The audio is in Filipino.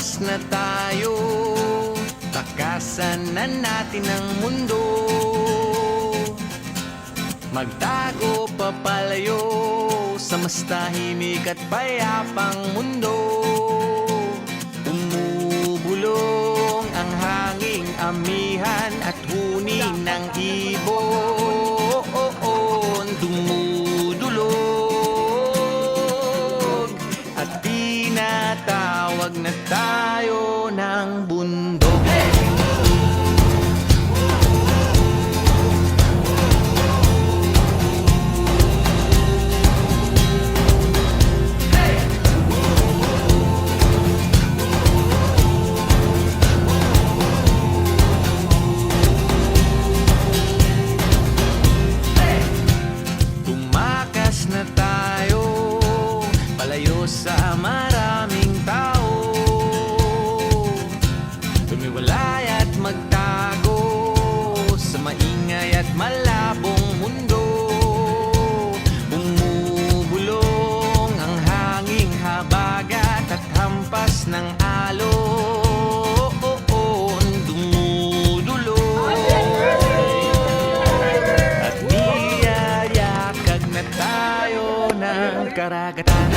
Tumakas na tayo, takasan na natin ang mundo. Magtago papalayo sa mas tahimik at payapang mundo. Umubulong ang hanging amihan at huni ng ibon. Dumudulog at tinatawag na tayo ng bundok. Na tayo, palayo sa maraming tao. Tumiwalay at magtago sa maingay at malabong mundo. Bumubulong ang hanging habagat at hampas ng alon. Dumudulong at niyayakag na tayo ng karagatan.